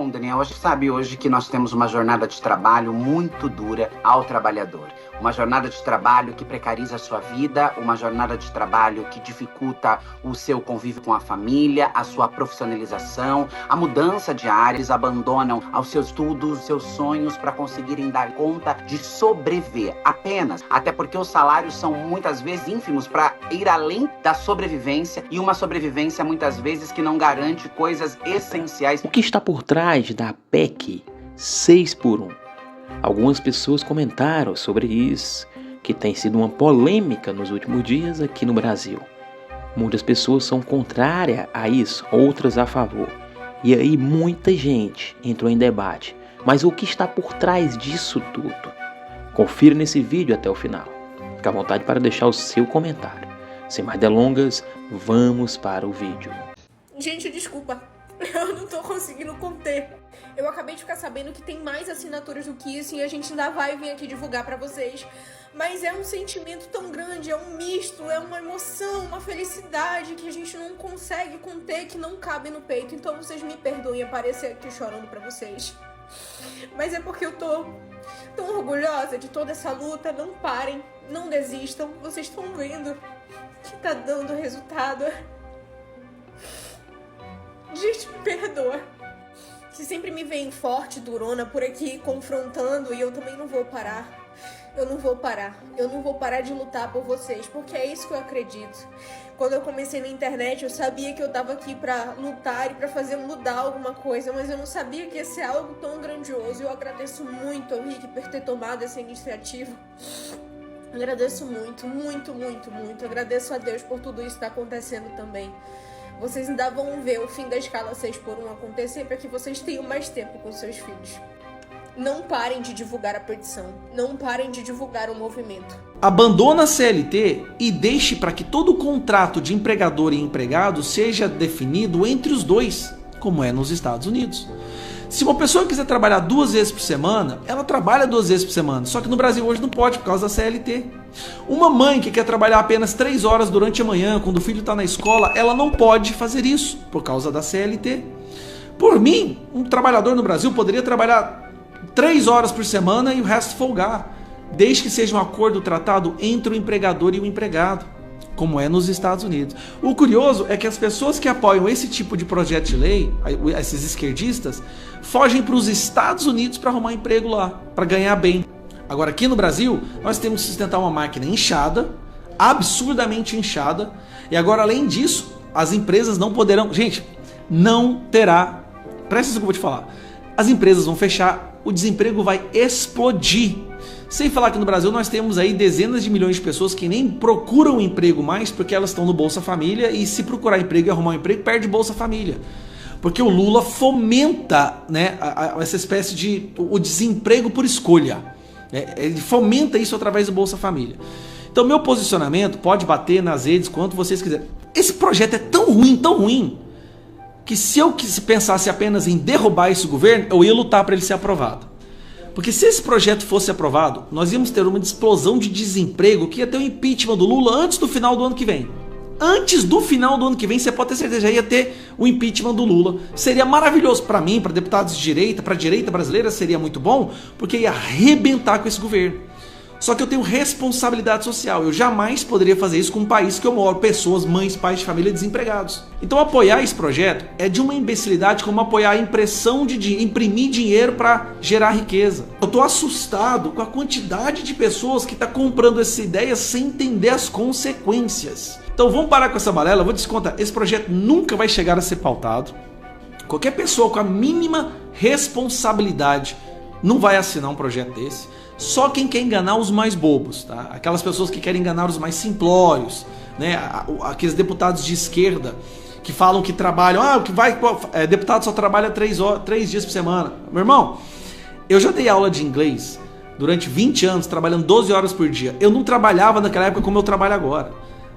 Bom, Daniel, a gente sabe hoje que nós temos uma jornada de trabalho muito dura ao trabalhador. Uma jornada de trabalho que precariza a sua vida, uma jornada de trabalho que dificulta o seu convívio com a família, a sua profissionalização, a mudança de áreas, abandonam aos seus estudos, seus sonhos para conseguirem dar conta de sobreviver apenas. Até porque os salários são muitas vezes ínfimos para ir além da sobrevivência e uma sobrevivência muitas vezes que não garante coisas essenciais. O que está por trás da PEC 6x1? Algumas pessoas comentaram sobre isso, que tem sido uma polêmica nos últimos dias aqui no Brasil. Muitas pessoas são contrárias a isso, outras a favor. E aí muita gente entrou em debate. Mas o que está por trás disso tudo? Confira nesse vídeo até o final. Fique à vontade para deixar o seu comentário. Sem mais delongas, vamos para o vídeo. Gente, desculpa. Eu não tô conseguindo conter. Eu acabei de ficar sabendo que tem mais assinaturas do que isso e a gente ainda vai vir aqui divulgar pra vocês. Mas é um sentimento tão grande, é um misto, é uma emoção, uma felicidade que a gente não consegue conter, que não cabe no peito. Então vocês me perdoem aparecer aqui chorando pra vocês. Mas é porque eu tô tão orgulhosa de toda essa luta. Não parem, não desistam. Vocês estão vendo que tá dando resultado. Gente, me perdoa. Você sempre me vem forte, durona, por aqui, confrontando, e eu também não vou parar. Eu não vou parar. Eu não vou parar de lutar por vocês, porque é isso que eu acredito. Quando eu comecei na internet, eu sabia que eu tava aqui pra lutar e pra fazer mudar alguma coisa, mas eu não sabia que ia ser algo tão grandioso. Eu agradeço muito ao Rick por ter tomado essa iniciativa. Agradeço muito, muito, muito, muito. Agradeço a Deus por tudo isso que tá acontecendo também. Vocês ainda vão ver o fim da escala 6x1 acontecer para que vocês tenham mais tempo com seus filhos. Não parem de divulgar a petição. Não parem de divulgar o movimento. Abandona a CLT e deixe para que todo o contrato de empregador e empregado seja definido entre os dois, como é nos Estados Unidos. Se uma pessoa quiser trabalhar 2 vezes por semana, ela trabalha 2 vezes por semana. Só que no Brasil hoje não pode por causa da CLT. Uma mãe que quer trabalhar apenas 3 horas durante a manhã, quando o filho está na escola, ela não pode fazer isso por causa da CLT. Por mim, um trabalhador no Brasil poderia trabalhar 3 horas por semana e o resto folgar, desde que seja um acordo tratado entre o empregador e o empregado, como é nos Estados Unidos. O curioso é que as pessoas que apoiam esse tipo de projeto de lei, esses esquerdistas, fogem para os Estados Unidos para arrumar emprego lá, para ganhar bem. Agora aqui no Brasil, nós temos que sustentar uma máquina inchada, absurdamente inchada, e agora além disso, as empresas não poderão... Gente, não terá... Presta atenção que eu vou te falar. As empresas vão fechar, o desemprego vai explodir. Sem falar que no Brasil nós temos aí dezenas de milhões de pessoas que nem procuram emprego mais porque elas estão no Bolsa Família, e se procurar emprego e arrumar um emprego, perde Bolsa Família. Porque o Lula fomenta, né, essa espécie de o desemprego por escolha. Ele fomenta isso através do Bolsa Família. Então meu posicionamento pode bater nas redes quanto vocês quiserem. Esse projeto é tão ruim, que se eu pensasse apenas em derrubar esse governo, eu ia lutar para ele ser aprovado. Porque se esse projeto fosse aprovado, nós íamos ter uma explosão de desemprego que ia ter o impeachment do Lula antes do final do ano que vem. Antes do final do ano que vem, você pode ter certeza, já ia ter o impeachment do Lula. Seria maravilhoso para mim, para deputados de direita, para a direita brasileira, seria muito bom, porque ia arrebentar com esse governo. Só que eu tenho responsabilidade social, eu jamais poderia fazer isso com um país que eu moro, pessoas, mães, pais de família desempregados. Então apoiar esse projeto é de uma imbecilidade como apoiar a impressão de imprimir dinheiro para gerar riqueza. Eu tô assustado com a quantidade de pessoas que tá comprando essa ideia sem entender as consequências. Então vamos parar com essa balela, eu vou descontar, esse projeto nunca vai chegar a ser pautado. Qualquer pessoa com a mínima responsabilidade não vai assinar um projeto desse. Só quem quer enganar os mais bobos, tá? Aquelas pessoas que querem enganar os mais simplórios, né? Aqueles deputados de esquerda que falam que trabalham, deputado só trabalha 3 dias por semana. Meu irmão, eu já dei aula de inglês durante 20 anos, trabalhando 12 horas por dia. Eu não trabalhava naquela época como eu trabalho agora.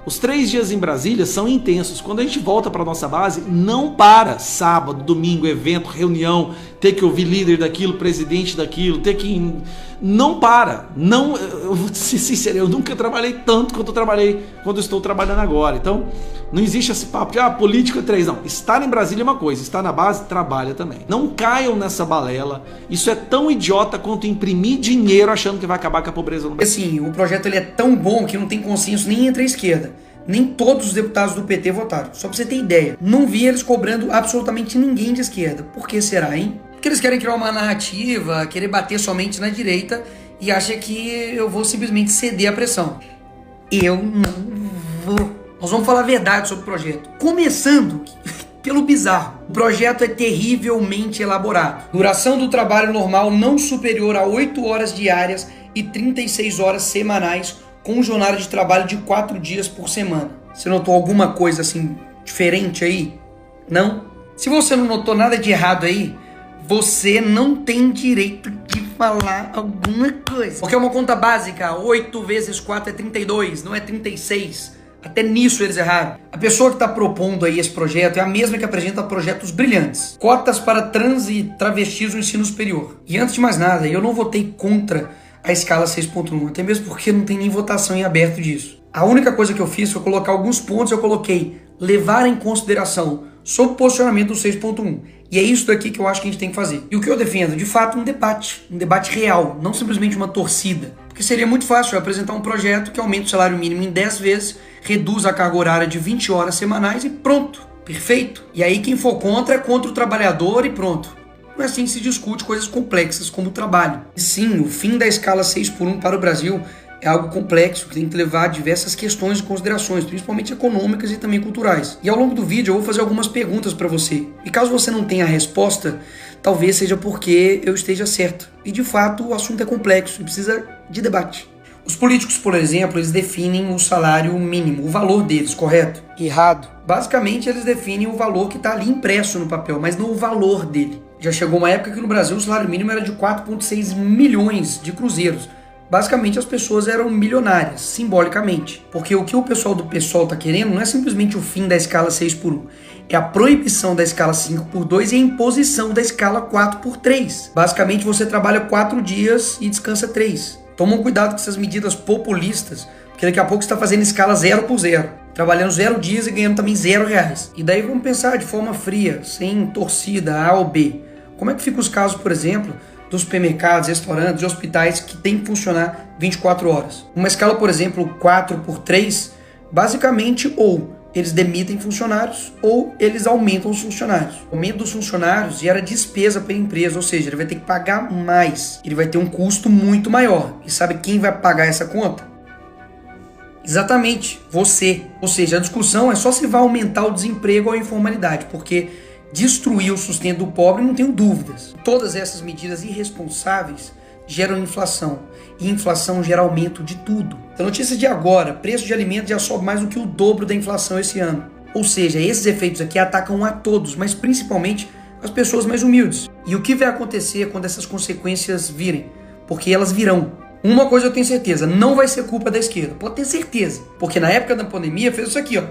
Os 3 dias em Brasília são intensos. Quando a gente volta para nossa base, não para. Sábado, domingo, evento, reunião, ter que ouvir líder daquilo, presidente daquilo, ter que não para. Não, eu vou ser sincero, eu nunca trabalhei tanto quanto eu trabalhei quando eu estou trabalhando agora. Então, não existe esse papo de política 3, não. Estar em Brasília é uma coisa, estar na base trabalha também. Não caiam nessa balela. Isso é tão idiota quanto imprimir dinheiro achando que vai acabar com a pobreza no Brasil. Assim, o projeto ele é tão bom que não tem consenso nem entre a esquerda. Nem todos os deputados do PT votaram. Só pra você ter ideia. Não vi eles cobrando absolutamente ninguém de esquerda. Por que será, hein? Porque eles querem criar uma narrativa, querer bater somente na direita e acham que eu vou simplesmente ceder à pressão. Eu não vou. Nós vamos falar a verdade sobre o projeto. Começando pelo bizarro. O projeto é terrivelmente elaborado. Duração do trabalho normal não superior a 8 horas diárias e 36 horas semanais, com jornada de trabalho de 4 dias por semana. Você notou alguma coisa assim diferente aí? Não? Se você não notou nada de errado aí, você não tem direito de falar alguma coisa. Porque é uma conta básica, 8 vezes 4 é 32, não é 36. Até nisso eles erraram. A pessoa que está propondo aí esse projeto é a mesma que apresenta projetos brilhantes. Cotas para trans e travestis no ensino superior. E antes de mais nada, eu não votei contra a escala 6.1, até mesmo porque não tem nem votação em aberto disso. A única coisa que eu fiz foi colocar alguns pontos, eu coloquei levar em consideração sobre o posicionamento do 6.1. E é isso daqui que eu acho que a gente tem que fazer. E o que eu defendo, de fato, um debate real, não simplesmente uma torcida. Porque seria muito fácil eu apresentar um projeto que aumenta o salário mínimo em 10 vezes, reduz a carga horária de 20 horas semanais e pronto, perfeito. E aí quem for contra é contra o trabalhador e pronto. Não é assim que se discute coisas complexas como o trabalho. E sim, o fim da escala 6x1 para o Brasil é algo complexo que tem que levar diversas questões e considerações, principalmente econômicas e também culturais. E ao longo do vídeo eu vou fazer algumas perguntas para você. E caso você não tenha a resposta, talvez seja porque eu esteja certo. E de fato o assunto é complexo e precisa de debate. Os políticos, por exemplo, eles definem o salário mínimo, o valor deles, correto? Errado. Basicamente eles definem o valor que está ali impresso no papel, mas não o valor dele. Já chegou uma época que no Brasil o salário mínimo era de 4,6 milhões de cruzeiros. Basicamente as pessoas eram milionárias, simbolicamente. Porque o que o pessoal do PSOL está querendo não é simplesmente o fim da escala 6x1. É a proibição da escala 5x2 e a imposição da escala 4x3. Basicamente você trabalha 4 dias e descansa 3. Tomam cuidado com essas medidas populistas, porque daqui a pouco você está fazendo escala 0x0. Trabalhando 0 dias e ganhando também R$0. E daí vamos pensar de forma fria, sem torcida A ou B. Como é que ficam os casos, por exemplo, dos supermercados, restaurantes e hospitais que tem que funcionar 24 horas? Uma escala, por exemplo, 4x3, basicamente ou eles demitem funcionários ou eles aumentam os funcionários. O aumento dos funcionários gera despesa para a empresa, ou seja, ele vai ter que pagar mais. Ele vai ter um custo muito maior. E sabe quem vai pagar essa conta? Exatamente, você. Ou seja, a discussão é só se vai aumentar o desemprego ou a informalidade, porque destruir o sustento do pobre, não tenho dúvidas. Todas essas medidas irresponsáveis geram inflação. E inflação gera aumento de tudo. A notícia de agora, preço de alimentos já sobe mais do que o dobro da inflação esse ano. Ou seja, esses efeitos aqui atacam a todos, mas principalmente as pessoas mais humildes. E o que vai acontecer quando essas consequências virem? Porque elas virão. Uma coisa eu tenho certeza, não vai ser culpa da esquerda. Pode ter certeza. Porque na época da pandemia fez isso aqui, ó.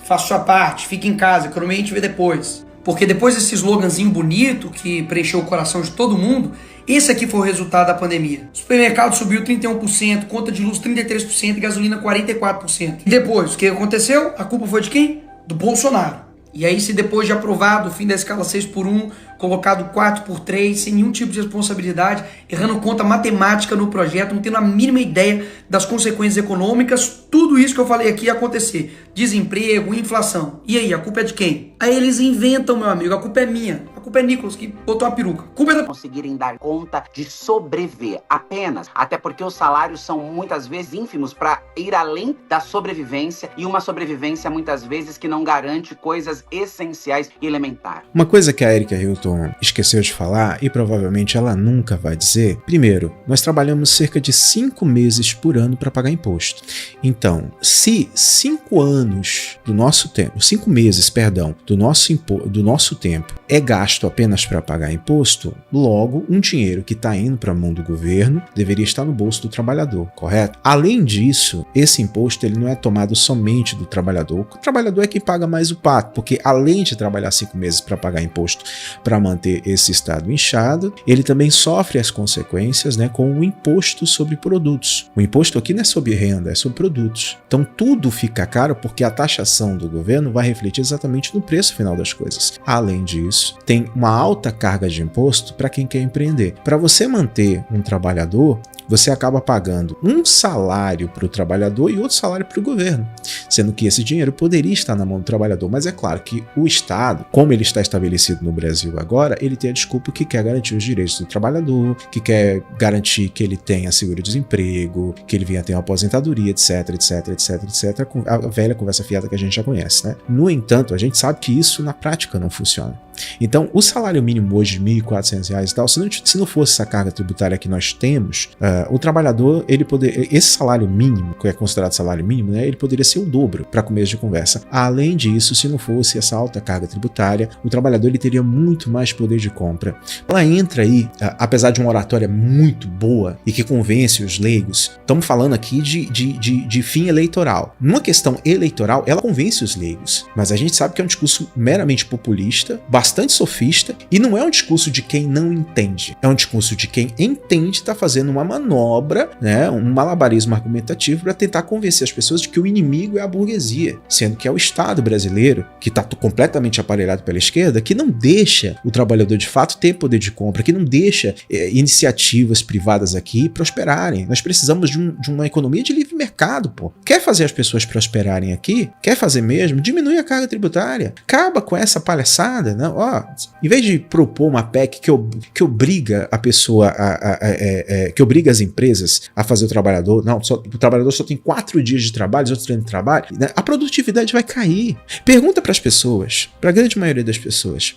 Faça sua parte, fique em casa, economia a gente vê depois. Porque depois desse sloganzinho bonito que preencheu o coração de todo mundo, esse aqui foi o resultado da pandemia. O supermercado subiu 31%, conta de luz 33% e gasolina 44%. E depois, o que aconteceu? A culpa foi de quem? Do Bolsonaro. E aí, se depois de aprovado o fim da escala 6x1, colocado 4x3, sem nenhum tipo de responsabilidade, errando conta matemática no projeto, não tendo a mínima ideia das consequências econômicas, tudo isso que eu falei aqui ia acontecer. Desemprego, inflação. E aí, a culpa é de quem? Aí eles inventam, meu amigo, a culpa é minha. A culpa é Nicolas, que botou a peruca. A culpa é da... Conseguirem dar conta de sobreviver apenas, até porque os salários são muitas vezes ínfimos para ir além da sobrevivência, e uma sobrevivência muitas vezes que não garante coisas essenciais e elementares. Uma coisa que a Erika Hilton esqueceu de falar, e provavelmente ela nunca vai dizer: primeiro, nós trabalhamos cerca de 5 meses por ano para pagar imposto. Então, se 5 anos do nosso tempo, 5 meses, perdão, do nosso tempo é gasto apenas para pagar imposto, logo um dinheiro que está indo para a mão do governo deveria estar no bolso do trabalhador, correto? Além disso, esse imposto ele não é tomado somente do trabalhador é quem paga mais o pato, porque além de trabalhar 5 meses para pagar imposto para para manter esse Estado inchado, ele também sofre as consequências, né, com o imposto sobre produtos. O imposto aqui não é sobre renda, é sobre produtos. Então tudo fica caro porque a taxação do governo vai refletir exatamente no preço final das coisas. Além disso, tem uma alta carga de imposto para quem quer empreender. Para você manter um trabalhador, você acaba pagando um salário para o trabalhador e outro salário para o governo, sendo que esse dinheiro poderia estar na mão do trabalhador, mas é claro que o Estado, como ele está estabelecido no Brasil agora, ele tem a desculpa que quer garantir os direitos do trabalhador, que quer garantir que ele tenha seguro-desemprego, que ele venha ter uma aposentadoria, etc, etc, etc, etc, a velha conversa fiada que a gente já conhece, né? No entanto, a gente sabe que isso na prática não funciona. Então, o salário mínimo hoje de R$ 1.400 e tal, se não fosse essa carga tributária que nós temos, o trabalhador, esse salário mínimo, que é considerado salário mínimo, né, ele poderia ser o dobro para começo de conversa. Além disso, se não fosse essa alta carga tributária, o trabalhador ele teria muito mais poder de compra. Ela entra aí, apesar de uma oratória muito boa e que convence os leigos, estamos falando aqui de fim eleitoral. Numa questão eleitoral, ela convence os leigos, mas a gente sabe que é um discurso meramente populista, bastante sofista, e não é um discurso de quem não entende. É um discurso de quem entende está fazendo uma manobra, né, um malabarismo argumentativo para tentar convencer as pessoas de que o inimigo é a burguesia, sendo que é o Estado brasileiro, que está completamente aparelhado pela esquerda, que não deixa o trabalhador de fato ter poder de compra, que não deixa iniciativas privadas aqui prosperarem. Nós precisamos de uma economia de livre mercado, pô. Quer fazer as pessoas prosperarem aqui? Quer fazer mesmo? Diminui a carga tributária. Acaba com essa palhaçada, né? Em vez de propor uma PEC que obriga a pessoa, que obriga as empresas a fazer o trabalhador, o trabalhador só tem 4 dias de trabalho, os outros 3 de trabalho, né? A produtividade vai cair. Pergunta para as pessoas, para a grande maioria das pessoas,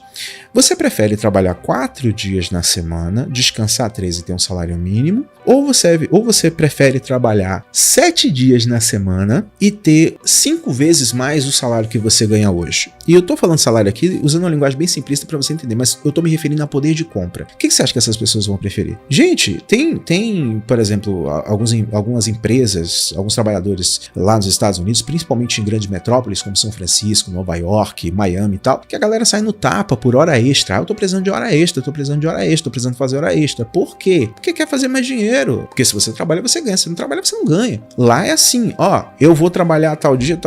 você prefere trabalhar 4 dias na semana, descansar 3 e ter um salário mínimo, ou você prefere trabalhar 7 dias na semana e ter 5 vezes mais o salário que você ganha hoje? E eu tô falando salário aqui usando uma linguagem bem simplista para você entender, mas eu tô me referindo a poder de compra. O que você acha que essas pessoas vão preferir? Gente, tem, por exemplo, algumas empresas, alguns trabalhadores lá nos Estados Unidos, principalmente em grandes metrópoles como São Francisco, Nova York, Miami e tal, que a galera sai no tapa por hora extra. Eu tô precisando de hora extra, tô precisando fazer hora extra. Por quê? Porque quer fazer mais dinheiro. Porque se você trabalha, você ganha. Se não trabalha, você não ganha. Lá é assim, eu vou trabalhar tal dia.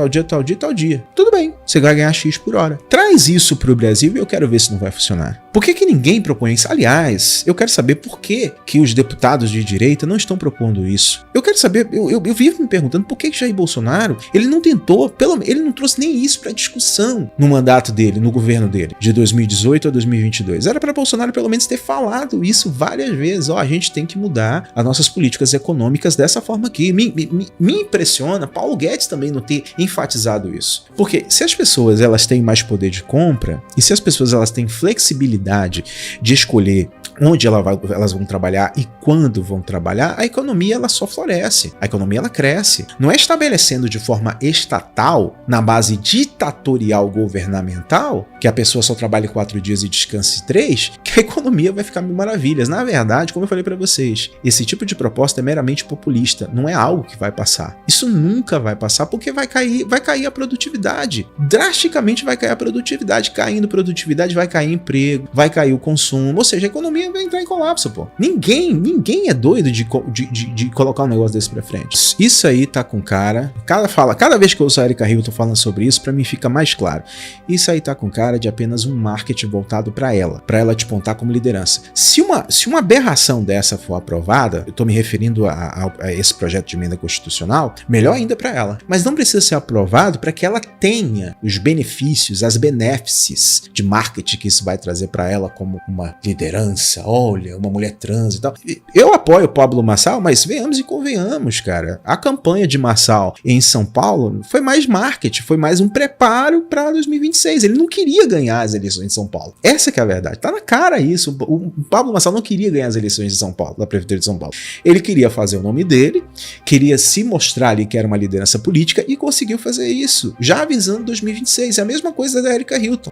Tudo bem, você vai ganhar X por hora. Traz isso pro Brasil e eu quero ver se não vai funcionar. Por que ninguém propõe isso? Aliás, eu quero saber por que os deputados de direita não estão propondo isso. Eu quero saber, eu vivo me perguntando por que Jair Bolsonaro, ele não tentou, ele não trouxe nem isso para discussão no mandato dele, no governo dele, de 2018 a 2022. Era para Bolsonaro pelo menos ter falado isso várias vezes. A gente tem que mudar as nossas políticas econômicas dessa forma aqui. Me impressiona Paulo Guedes também não ter enfatizado isso. Porque se as pessoas elas têm mais poder de compra e se as pessoas elas têm flexibilidade de escolher onde elas vão trabalhar e quando vão trabalhar, a economia ela só floresce, a economia ela cresce. Não é estabelecendo de forma estatal, na base ditatorial governamental, que a pessoa só trabalhe 4 dias e descanse 3, que a economia vai ficar mil maravilhas. Na verdade, como eu falei para vocês, esse tipo de proposta é meramente populista, não é algo que vai passar. Isso nunca vai passar porque vai cair a produtividade. Drasticamente vai cair a produtividade. Caindo produtividade, vai cair emprego, vai cair o consumo, ou seja, a economia vai entrar em colapso, pô. Ninguém é doido de colocar um negócio desse pra frente. Isso aí tá com cara. Cada vez que eu ouço a Erika Hilton falando sobre isso, pra mim fica mais claro. Isso aí tá com cara de apenas um marketing voltado pra ela despontar como liderança. Se uma aberração dessa for aprovada, eu tô me referindo a esse projeto de emenda constitucional, melhor ainda pra ela. Mas não precisa ser aprovado para que ela tenha os benefícios, as benéfices de marketing que isso vai trazer pra ela como uma liderança, olha, uma mulher trans e tal. Eu apoio o Pablo Marçal, mas venhamos e convenhamos, cara. A campanha de Marçal em São Paulo foi mais marketing, foi mais um preparo para 2026. Ele não queria ganhar as eleições de São Paulo. Essa que é a verdade. Tá na cara isso. O Pablo Marçal não queria ganhar as eleições de São Paulo, da Prefeitura de São Paulo. Ele queria fazer o nome dele, queria se mostrar ali que era uma liderança política e conseguiu fazer isso, já avisando 2026. É a mesma coisa da Erika Hilton.